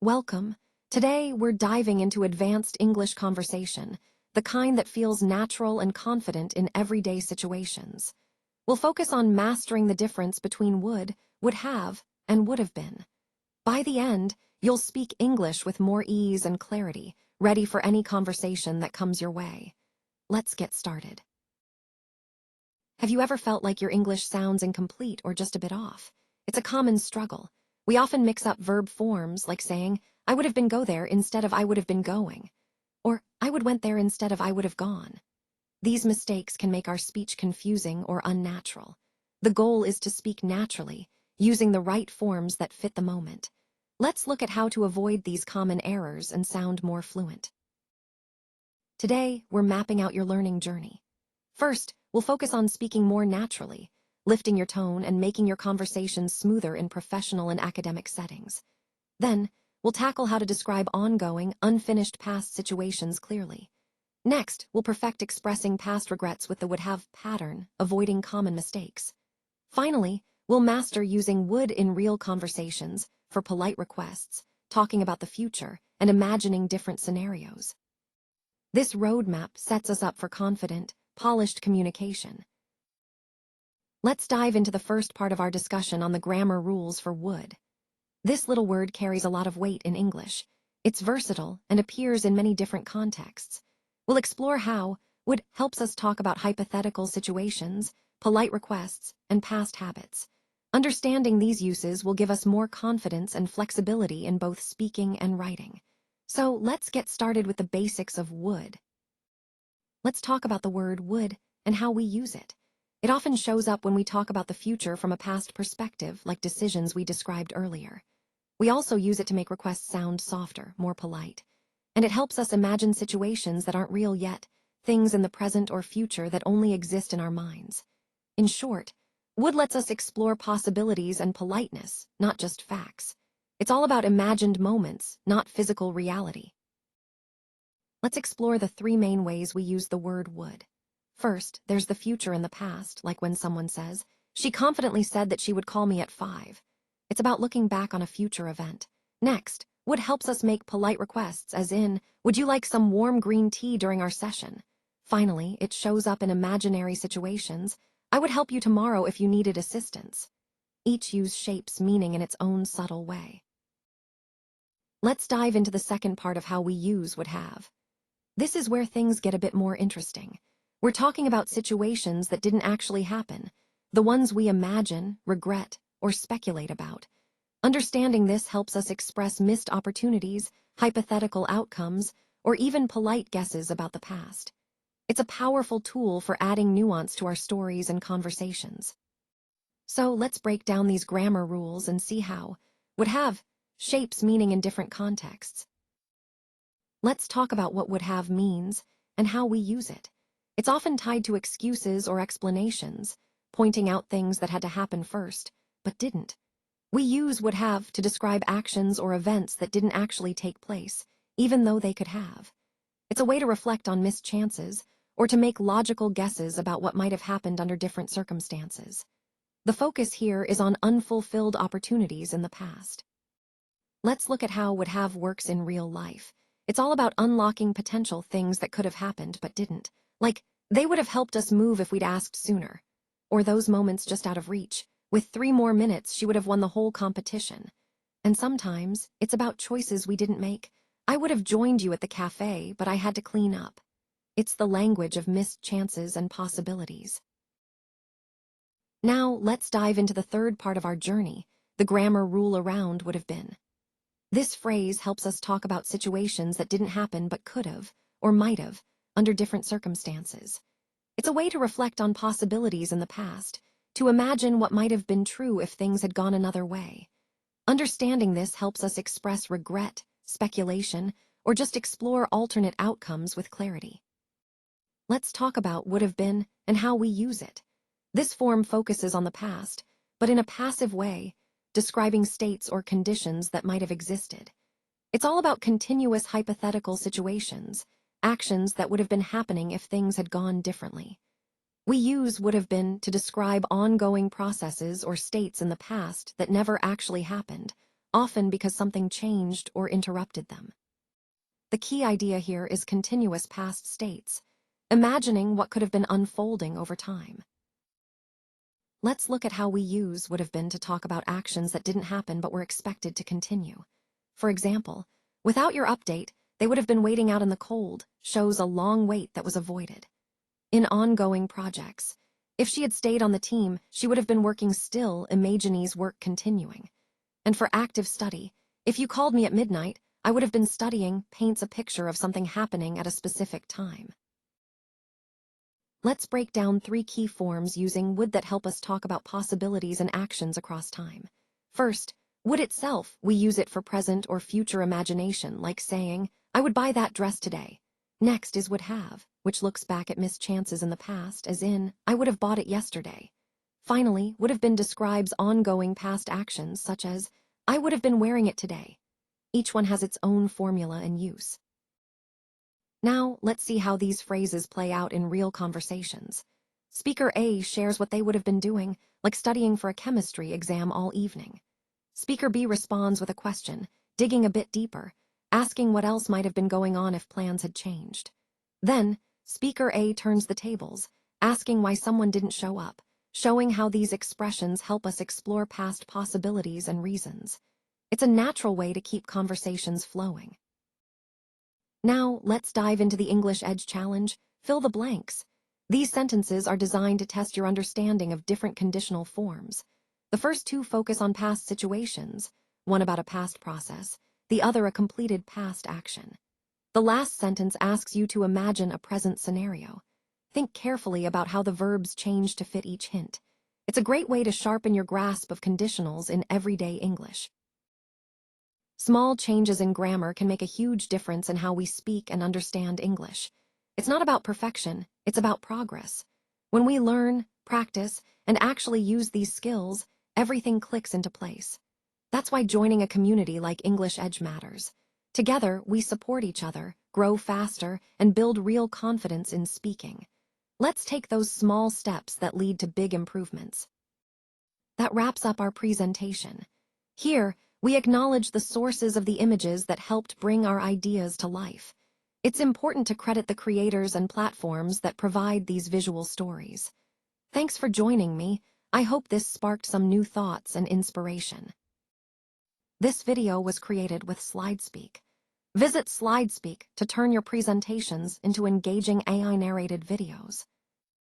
Welcome. Today, we're diving into advanced English conversation, the kind that feels natural and confident in everyday situations. We'll focus on mastering the difference between would have, and would have been. By the end, you'll speak English with more ease and clarity, ready for any conversation that comes your way. Let's get started. Have you ever felt like your English sounds incomplete or just a bit off? It's a common struggle. We often mix up verb forms, like saying, I would have been go there instead of I would have been going, or I would went there instead of I would have gone. These mistakes can make our speech confusing or unnatural. The goal is to speak naturally, using the right forms that fit the moment. Let's look at how to avoid these common errors and sound more fluent. Today, we're mapping out your learning journey. First, we'll focus on speaking more naturally, lifting your tone and making your conversations smoother in professional and academic settings. Then, we'll tackle how to describe ongoing, unfinished past situations clearly. Next, we'll perfect expressing past regrets with the would-have pattern, avoiding common mistakes. Finally, we'll master using would in real conversations for polite requests, talking about the future, and imagining different scenarios. This roadmap sets us up for confident, polished communication. Let's dive into the first part of our discussion on the grammar rules for would. This little word carries a lot of weight in English. It's versatile and appears in many different contexts. We'll explore how would helps us talk about hypothetical situations, polite requests, and past habits. Understanding these uses will give us more confidence and flexibility in both speaking and writing. So let's get started with the basics of would. Let's talk about the word would and how we use it. It often shows up when we talk about the future from a past perspective, like decisions we described earlier. We also use it to make requests sound softer, more polite. And it helps us imagine situations that aren't real yet, things in the present or future that only exist in our minds. In short, would lets us explore possibilities and politeness, not just facts. It's all about imagined moments, not physical reality. Let's explore the three main ways we use the word would. First, there's the future and the past, like when someone says, she confidently said that she would call me at 5. It's about looking back on a future event. Next, would helps us make polite requests, as in, would you like some warm green tea during our session? Finally, it shows up in imaginary situations. I would help you tomorrow if you needed assistance. Each use shapes meaning in its own subtle way. Let's dive into the second part of how we use would have. This is where things get a bit more interesting. We're talking about situations that didn't actually happen, the ones we imagine, regret, or speculate about. Understanding this helps us express missed opportunities, hypothetical outcomes, or even polite guesses about the past. It's a powerful tool for adding nuance to our stories and conversations. So let's break down these grammar rules and see how would have shapes meaning in different contexts. Let's talk about what would have means and how we use it. It's often tied to excuses or explanations, pointing out things that had to happen first, but didn't. We use would have to describe actions or events that didn't actually take place, even though they could have. It's a way to reflect on missed chances, or to make logical guesses about what might have happened under different circumstances. The focus here is on unfulfilled opportunities in the past. Let's look at how would have works in real life. It's all about unlocking potential things that could have happened but didn't. Like, they would have helped us move if we'd asked sooner. Or those moments just out of reach. With 3 more minutes, she would have won the whole competition. And sometimes, it's about choices we didn't make. I would have joined you at the cafe, but I had to clean up. It's the language of missed chances and possibilities. Now, let's dive into the third part of our journey, the grammar rule around would have been. This phrase helps us talk about situations that didn't happen but could have, or might have, under different circumstances. It's a way to reflect on possibilities in the past, to imagine what might have been true if things had gone another way. Understanding this helps us express regret, speculation, or just explore alternate outcomes with clarity. Let's talk about would have been and how we use it. This form focuses on the past, but in a passive way, describing states or conditions that might have existed. It's all about continuous hypothetical situations, actions that would have been happening if things had gone differently. We use would have been to describe ongoing processes or states in the past that never actually happened, often because something changed or interrupted them. The key idea here is continuous past states, imagining what could have been unfolding over time. Let's look at how we use would have been to talk about actions that didn't happen but were expected to continue. For example, without your update, they would have been waiting out in the cold, shows a long wait that was avoided. In ongoing projects, if she had stayed on the team, she would have been working still, Imaginee's work continuing. And for active study, if you called me at midnight, I would have been studying, paints a picture of something happening at a specific time. Let's break down 3 key forms using would that help us talk about possibilities and actions across time. First, would itself, we use it for present or future imagination, like saying, I would buy that dress today. Next is would have, which looks back at missed chances in the past, as in, I would have bought it yesterday. Finally, would have been describes ongoing past actions, such as, I would have been wearing it today. Each one has its own formula and use. Now, let's see how these phrases play out in real conversations. Speaker A shares what they would have been doing, like studying for a chemistry exam all evening. Speaker B responds with a question, digging a bit deeper, asking what else might have been going on if plans had changed. Then, Speaker A turns the tables, asking why someone didn't show up, showing how these expressions help us explore past possibilities and reasons. It's a natural way to keep conversations flowing. Now, let's dive into the English Edge Challenge. Fill the blanks. These sentences are designed to test your understanding of different conditional forms. The first 2 focus on past situations, one about a past process, the other a completed past action. The last sentence asks you to imagine a present scenario. Think carefully about how the verbs change to fit each hint. It's a great way to sharpen your grasp of conditionals in everyday English. Small changes in grammar can make a huge difference in how we speak and understand English. It's not about perfection, it's about progress. When we learn, practice, and actually use these skills, everything clicks into place. That's why joining a community like English Edge matters. Together, we support each other, grow faster, and build real confidence in speaking. Let's take those small steps that lead to big improvements. That wraps up our presentation. Here, we acknowledge the sources of the images that helped bring our ideas to life. It's important to credit the creators and platforms that provide these visual stories. Thanks for joining me. I hope this sparked some new thoughts and inspiration. This video was created with SlideSpeak. Visit SlideSpeak to turn your presentations into engaging AI-narrated videos.